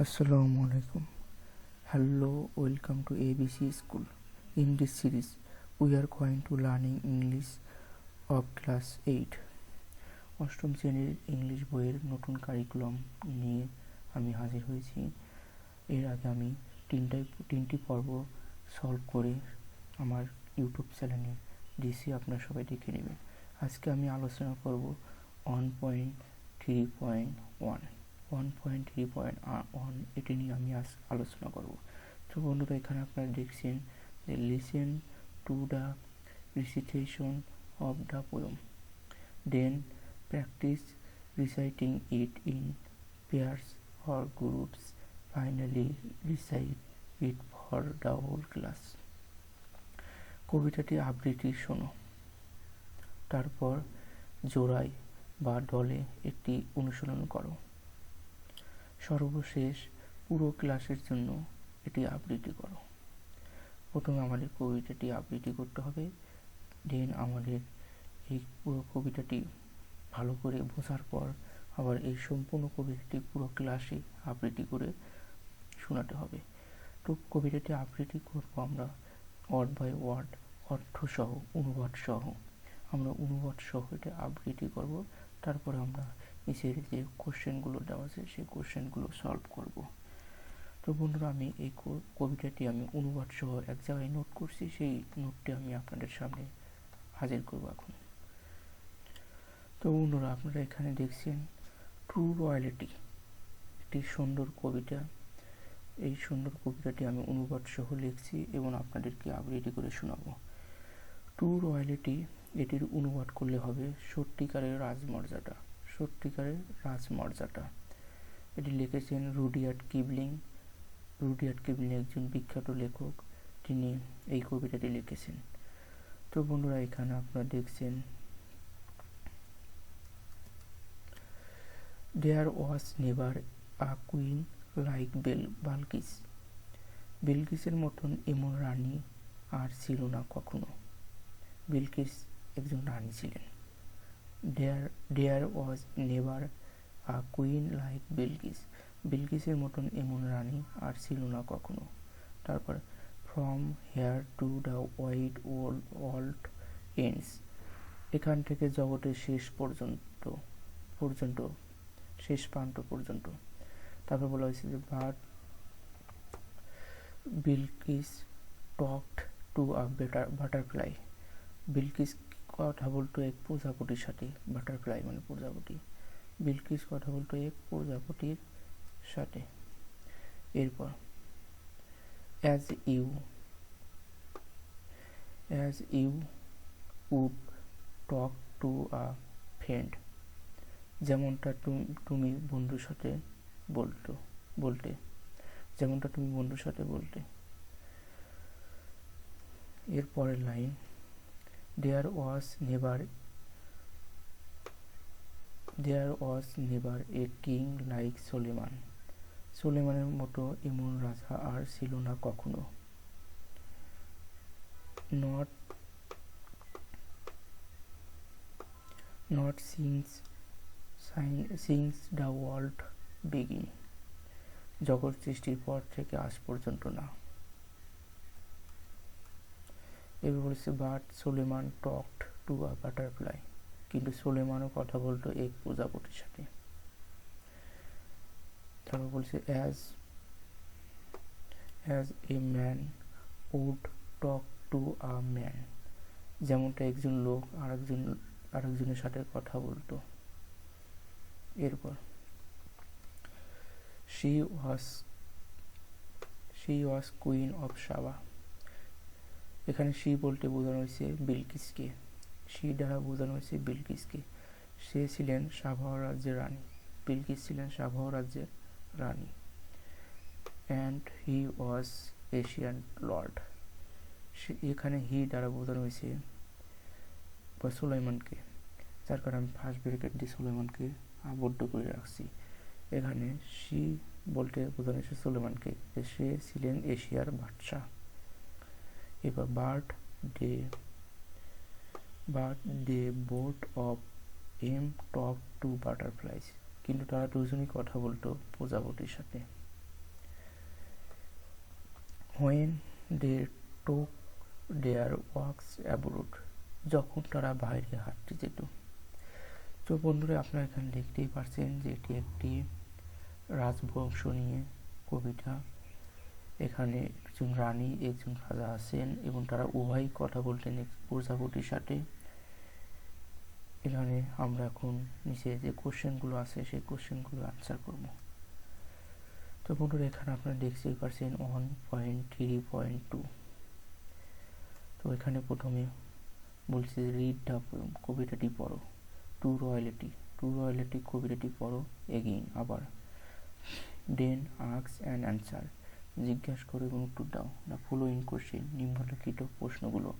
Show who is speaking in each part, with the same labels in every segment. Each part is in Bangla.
Speaker 1: Assalamu alaikum. Hello, welcome to ABC School. In this series, we are going to learning English of class 8. অষ্টম শ্রেণীর ইংলিশ বইয়ের নতুন কারিকুলাম নিয়ে আমি হাজির হয়েছি। এর আগে আমি তিনটি পর্ব সলভ করে আমার ইউটিউব চ্যানেলে দিয়েছি, আপনারা সবাই দেখে নেবেন। আজকে আমি আলোচনা করব 1.3.1 1.3.1 এটি নিয়ে আমি আজ আলোচনা করব। তো বন্ধুরা, এখানে আপনারা দেখছেন যে listen to the recitation of the poem, then practice reciting it in pairs or groups, finally recite it for the whole class. কবিতাটি আবৃত্তি শোনো, তারপর জোড়ায় বা দলে একটি অনুশীলন করো, সর্বশেষ পুরো ক্লাসের জন্য এটি আবৃত্তি করো। প্রথমে আমাদের কবিতাটি আবৃত্তি করতে হবে, দেন আমাদের এই পুরো কবিতাটি ভালো করে বোঝার পর আবার এই সম্পূর্ণ কবিতাটি পুরো ক্লাসে আবৃত্তি করে শোনাতে হবে। তো কবিতাটি আবৃত্তি করব আমরা ওয়ার্ড বাই ওয়ার্ড, অর্থসহ, অনুবাদসহ। আমরা অনুবাদসহ এটা আবৃত্তি করব, তারপরে আমরা নিচের যে কোশ্চেনগুলো দেওয়া আছে সেই কোশ্চেনগুলো সলভ করব। তো বন্ধুরা, আমি এই কবিতাটি আমি অনুবাদসহ এক জায়গায় নোট করছি, সেই নোটটি আমি আপনাদের সামনে হাজির করব এখন। তো বন্ধুরা, আপনারা এখানে দেখছেন ট্রু রয়্যালিটি, একটি সুন্দর কবিতা। এই সুন্দর কবিতাটি আমি অনুবাদ সহ লিখছি এবং আপনাদেরকে আবৃত্তি করে শোনাবো। ট্রু রয়্যালিটি, এটির অনুবাদ করলে হবে সত্যিকারের রাজমর্যাদা। সত্যিকারের রাজমর্যাদা, এটি লিখেছেন রুডিয়ার্ড কিপলিং। রুডিয়ার্ড কিপলিং একজন বিখ্যাত লেখক, তিনি এই কবিতাটি লিখেছেন। তো বন্ধুরা, এখানে আপনারা দেখছেন There was never a queen like বালকিস। বিলকিসের মতন এমন রানী আর ছিল না কখনো। বিলকিস একজন রানী ছিলেন। There was never a queen like Bilkis. বিলকিসের মতন এমন রানী আর ছিল না কখনো। তারপর from here to the wide world ends, এখান থেকে জগতের শেষ পর্যন্ত শেষ প্রান্ত পর্যন্ত। তারপর বলা হয়েছে যে but Bilkis talked to a butterfly. Bilkis কথা বলতো এক প্রজাপতির সাথে। বাটারফ্লাই মানে প্রজাপতি। বিলকিস কথা বলতো এক প্রজাপতির সাথে। এরপর as you would talk to a friend, যেমনটা তুমি বন্ধুর সাথে বলতে, যেমনটা তুমি বন্ধুর সাথে বলতে। এর পরের line, there was never a king like Solomon. সোলেমানের মতো এমন রাজা আর ছিল না কখনো। Not since the world begin, জগৎ সৃষ্টির পর থেকে আজ পর্যন্ত না। এবার বলছে but Solomon talked to a butterfly, কিন্তু সোলেমানও কথা বলতো এক প্রজাপতির সাথে। তারপর বলছে as a man would talk to a man, যেমনটা একজন লোক আরেকজনের সাথে কথা বলতো। এরপর she was queen of সাবা। এখানে she বলতে বোঝানো হয়েছে বিলকিসকে। she দ্বারা বোঝানো হয়েছে বিলকিসকে। সে ছিলেন সাবাহ রাজ্যের রানী। বিলকিস ছিলেন সাবাহ রাজ্যের রানী। and he was Asian Lord. এখানে হি দ্বারা বোঝানো হয়েছে সুলাইমানকে, যার কারণে আমি ফার্স্ট ব্রেকেট দিয়ে সুলাইমানকে আবদ্ধ করে রাখছি। এখানে সি বলতে বোঝানো হয়েছে সুলেমানকে, যে সে ছিলেন এশিয়ার বাদশাহ। এবার bird they both of talk to butterflies, কিন্তু তারা দুজনই কথা বলতো প্রজাপতির সাথে। হোয়েন দে টোক দেয়ার ওয়ার্কস অ্যাব্রোড, যখন তারা বাইরে হাঁটতে যেত। তো বন্ধুরা, আপনারা এখানে দেখতেই পারছেন যে এটি একটি রাজবংশ নিয়ে কবিতা। এখানে একজন রানী একজন রাজা আছেন এবং তারা উভয়ই কথা বলতেন প্রজাপতির সাথে। এখানে আমরা এখন নিচে যে কোশ্চেনগুলো আছে সেই কোশ্চেনগুলো আনসার করব। তো বন্ধুরা, এখানে আপনারা দেখতেই পারছেন 1.3.2। তো এখানে প্রথমে বলছে রিড দ্য পোয়েম, কবিতাটি পড়ো। টু রয়্যালিটি কবিতাটি পড়ো এগেইন, আবার। দেন আস্ক অ্যান্ড অ্যান্সার, জিজ্ঞাসা করো এবং উত্তর দাও। দ্য ফলোইং কোশ্চেন, নিম্নলিখিত প্রশ্নগুলো।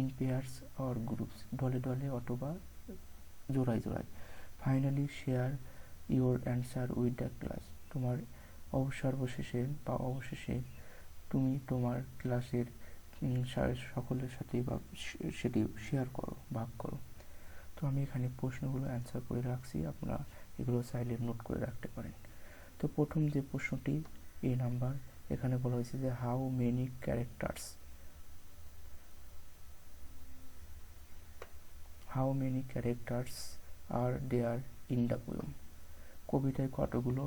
Speaker 1: ইন পেয়ার্স অর গ্রুপস, দলে দলে অথবা জোড়ায় জোড়ায়। Finally share your answer with the class, তোমার অবশেষে তুমি তোমার ক্লাসের সকলের সাথে বা সেটি শেয়ার করো, ভাগ করো। তো আমি এখানে প্রশ্নগুলো অ্যান্সার করে রাখছি, আপনারা এগুলো চাইলে নোট করে রাখতে পারেন। তো প্রথম যে প্রশ্নটি এ নাম্বার, এখানে বলা হয়েছে যে how many characters are there in the poem, কবিতায় কতগুলো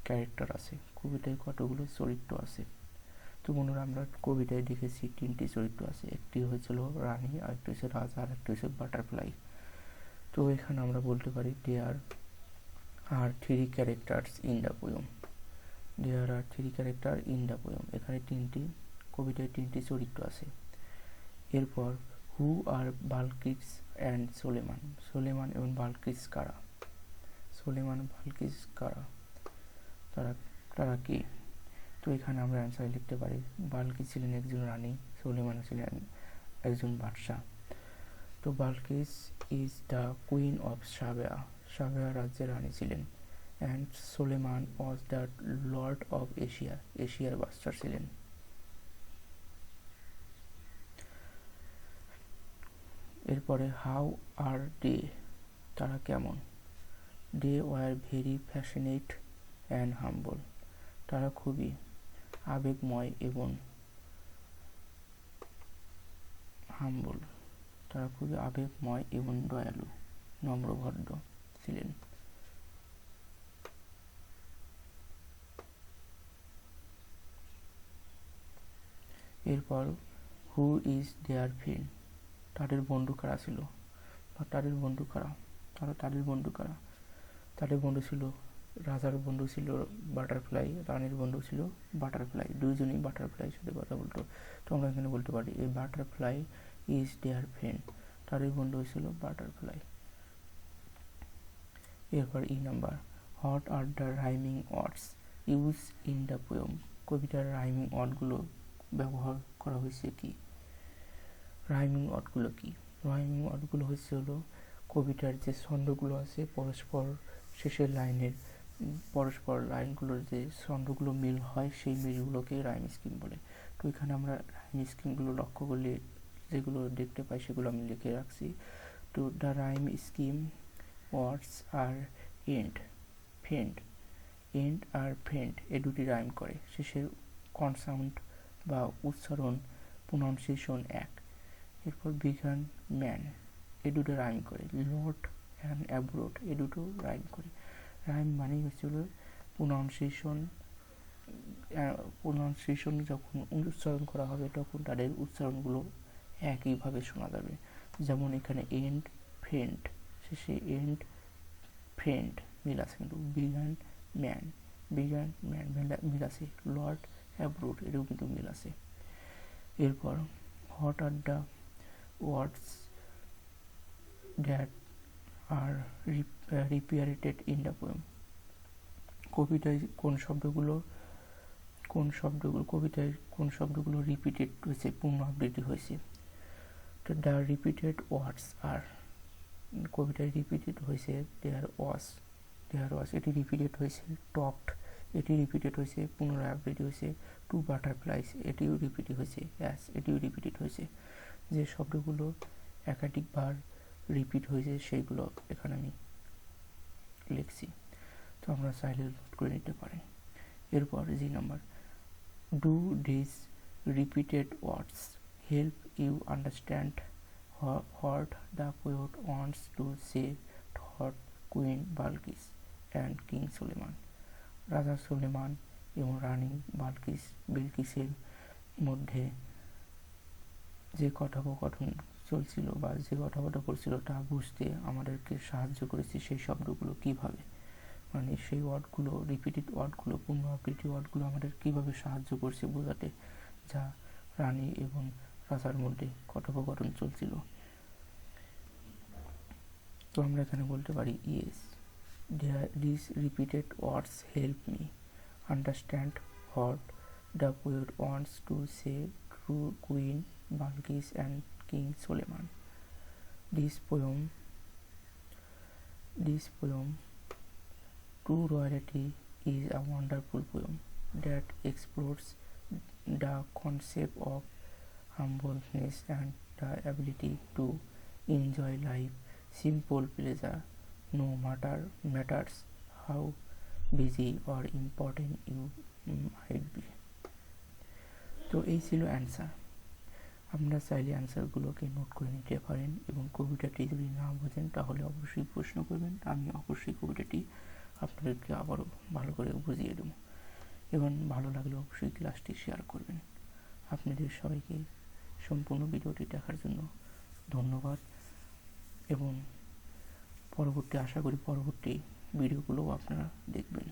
Speaker 1: ক্যারেক্টার আছে, কবিতায় কতগুলো চরিত্র আছে। তো বন্ধুরা, আমরা কবিতায় দেখেছি 3টি চরিত্র আছে, একটি হয়েছিল রানী, আরেকটি হচ্ছে রাজা, আর একটি হচ্ছে বাটারফ্লাই। তো এখানে আমরা বলতে পারি দেয়ার আর 3 ক্যারেক্টার্স ইন দ্য পোয়েম। এখানে কবিতায় 3টি চরিত্র আছে। এরপর হু আর বালকিস অ্যান্ড সোলেমান এবং বালকিস কারা, তারা কে? তো এখানে আমরা অ্যান্সার লিখতে পারি বালকিস ছিলেন একজন রানী, সোলেমান ছিলেন একজন বাদশাহ। তো Balkis is the queen of Saba রাজ্যের রানী ছিলেন। And Solomon was the lord of এশিয়ার বাদশাহ ছিলেন। এরপরে হাউ আর দে, তারা কেমন? They were very passionate and humble, তারা খুবই আবেগময় এবং দয়ালু, নম্রভদ্র ছিলেন। এরপর হু ইজ দেয়ার ফ্রেন্ড, তাদের বন্ধু কারা ছিল, তাদের বন্ধু ছিল, রাজার বন্ধু ছিল বাটারফ্লাই, রানীর বন্ধু ছিল বাটারফ্লাই, দুইজনই বাটারফ্লাইয়ের সাথে কথা বলতো। তো আমরা এখানে বলতে পারি এই বাটারফ্লাই ইজ দেয়ার ফ্রেন্ড, তাদের বন্ধু ছিল বাটারফ্লাই। এরপর E number, what are the rhyming words use in the poem, কবিতার রাইমিং ওয়ার্ডগুলো ব্যবহার করা হয়েছে কি? রাইমিং ওয়ার্ডগুলো হচ্ছে হলো কবিতার যে ছন্দগুলো আছে পরস্পর শেষের লাইনগুলোর যে ছন্দগুলো মিল হয় সেই মিলগুলোকে রাইম স্কিম বলে। তো এখানে আমরা রাইম স্কিমগুলো লক্ষ্য করলে যেগুলো দেখতে পাই সেগুলো আমি লিখে রাখছি। তো the rhyme scheme words are end আর ফ্রেন্ড, এ দুটি রাইম করে। শেষের কনসাউন্ড বা উচ্চারণ প্রোনাউন্সিয়েশন এক। এরপর বিগান ম্যান, এ দুটো রাইম করে। লর্ড অ্যান্ড অ্যাব্রোড, এ দুটো রাইম করে। রাইম মানেই হচ্ছিল প্রোনাউন্সিয়েশন যখন উচ্চারণ করা হবে তখন তাদের উচ্চারণগুলো একইভাবে শোনা যাবে। যেমন এখানে এন্ড ফ্রেন্ড, শেষে এন্ড ফ্রেন্ড মিল আছে, কিন্তু বিগান ম্যান মিল আছে, লর্ড অ্যাব্রোড এটাও কিন্তু মিল আছে। এরপর what are the words that are repeated in the poem, কবিতায় কোন শব্দগুলো রিপিটেড হয়েছে, পুনরাবৃত্তি হয়েছে। তো দ্য রিপিটেড ওয়ার্ডস আর, কবিতায় রিপিটেড হয়েছে দেয়ার ওয়াজ, এটি রিপিটেড হয়েছে। টকড, এটি রিপিটেড হয়েছে, পুনরাবৃত্তি হয়েছে। টু বাটারফ্লাইস, এটিও রিপিটেড হয়েছে। অ্যাস, এটিও রিপিটেড হয়েছে। যে শব্দগুলো একাধিকবার রিপিট হয়েছে সেইগুলো এখানে আমি লিখছি। তো আমরা চাইলে নোট করে নিতে পারি। এরপর G number, Do these repeated words help you understand what the poet wants to say toward Queen Balkis and King Suleiman? রাজা সুলেমান এবং রানী বিলকিসের মধ্যে যে কথোপকথন চলছিল বা যে কথাবার্তা করছিল তা বুঝতে আমাদেরকে সাহায্য করেছে সেই শব্দগুলো কিভাবে, মানে সেই ওয়ার্ডগুলো, রিপিটেড ওয়ার্ডগুলো, পুনরাবৃত্তি ওয়ার্ডগুলো আমাদের কিভাবে সাহায্য করছে বোঝাতে, যা রানী এবং রাজার মধ্যে কথোপকথন চলছিল। তো আমরা এখানে বলতে পারি yes, these repeated words help me understand what the poet wants to say to Queen Balkis and King Suleiman. This poem, True Royalty, is a wonderful poem that explores the concept of humbleness and the ability to enjoy life, simple pleasure, no matters how busy or important you might be. তো এই ছিল অ্যান্সার। আপনারা চাইলে অ্যান্সারগুলোকে নোট করে নিতে পারেন এবং কবিতাটি যদি না বোঝেন তাহলে অবশ্যই প্রশ্ন করবেন, আমি অবশ্যই কবিতাটি আপনাদেরকে আবারও ভালো করে বুঝিয়ে দেবো। এবং ভালো লাগলে অবশ্যই ক্লাসটি শেয়ার করবেন। আপনাদের সবাইকে সম্পূর্ণ ভিডিওটি দেখার জন্য ধন্যবাদ এবং আশা করি পরবর্তী ভিডিওগুলোও আপনারা দেখবেন।